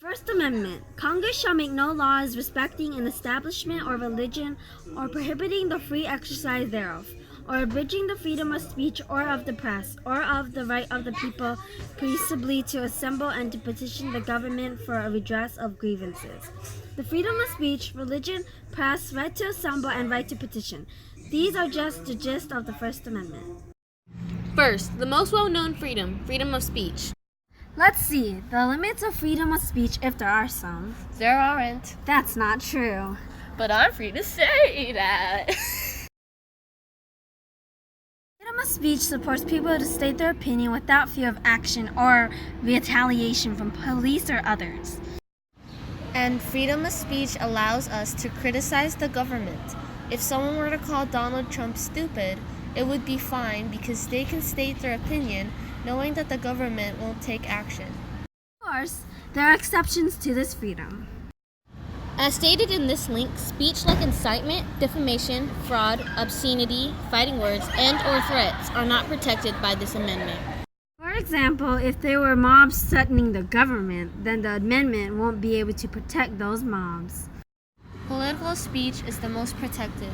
First Amendment. Congress shall make no laws respecting an establishment or religion, or prohibiting the free exercise thereof, or abridging the freedom of speech or of the press, or of the right of the people peaceably to assemble and to petition the government for a redress of grievances. The freedom of speech, religion, press, right to assemble, and right to petition. These are just the gist of the First Amendment. First, the most well-known freedom of speech. Let's see, the limits of freedom of speech, if there are some. There aren't, That's not true. but I'm free to say that. Freedom of speech supports people to state their opinion without fear of action or retaliation from police or others. And freedom of speech allows us to criticize the government. If someone were to call Donald Trump stupid, it would be fine because they can state their opinion knowing that the government won't take action. Of course, there are exceptions to this freedom. As stated in this link, speech like incitement, defamation, fraud, obscenity, fighting words, and or threats are not protected by this amendment. For example, if there were mobs threatening the government, then the amendment won't be able to protect those mobs. Political speech is the most protected.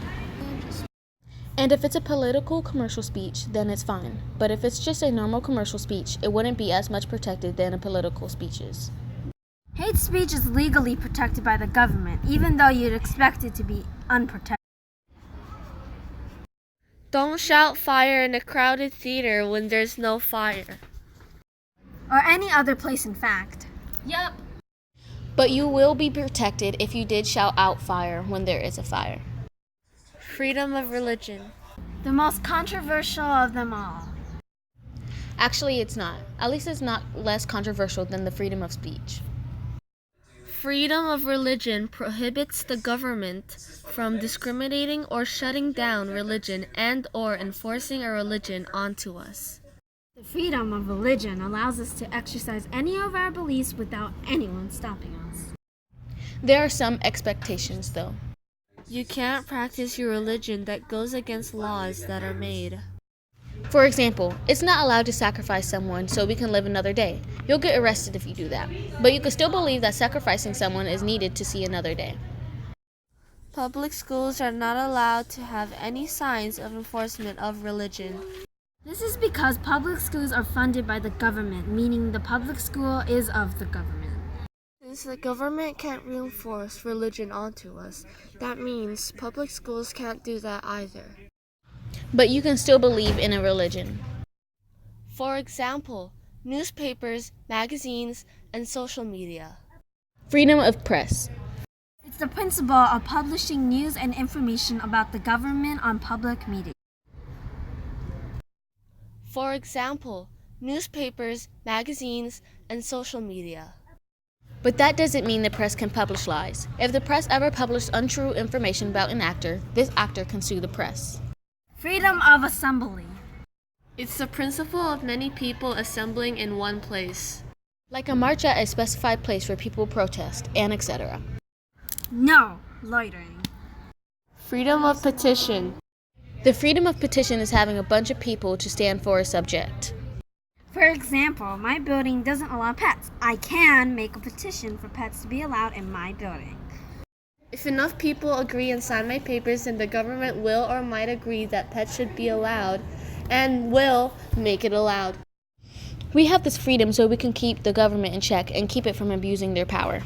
And if it's a political commercial speech, then it's fine. But if it's just a normal commercial speech, it wouldn't be as much protected than a political speech is. Hate speech is legally protected by the government, even though you'd expect it to be unprotected. Don't shout fire in a crowded theater when there's no fire. Or any other place, in fact. Yep. But you will be protected if you did shout out fire when there is a fire. Freedom of religion. The most controversial of them all. Actually, it's not. At least it's not less controversial than the freedom of speech. Freedom of religion prohibits the government from discriminating or shutting down religion and or enforcing a religion onto us. The freedom of religion allows us to exercise any of our beliefs without anyone stopping us. There are some expectations, though. You can't practice your religion that goes against laws that are made. For example, it's not allowed to sacrifice someone so we can live another day. You'll get arrested if you do that. But you can still believe that sacrificing someone is needed to see another day. Public schools are not allowed to have any signs of enforcement of religion. This is because public schools are funded by the government, meaning the public school is of the government. Since the government can't reinforce religion onto us, that means public schools can't do that either. But you can still believe in a religion. For example, newspapers, magazines, and social media. Freedom of press. It's the principle of publishing news and information about the government on public media. For example, newspapers, magazines, and social media. But that doesn't mean the press can publish lies. If the press ever published untrue information about an actor, this actor can sue the press. Freedom of assembly. It's the principle of many people assembling in one place. Like a march at a specified place where people protest, and etc. No loitering. Freedom of petition. The freedom of petition is having a bunch of people to stand for a subject. For example, my building doesn't allow pets. I can make a petition for pets to be allowed in my building. If enough people agree and sign my papers, then the government will or might agree that pets should be allowed and will make it allowed. We have this freedom so we can keep the government in check and keep it from abusing their power.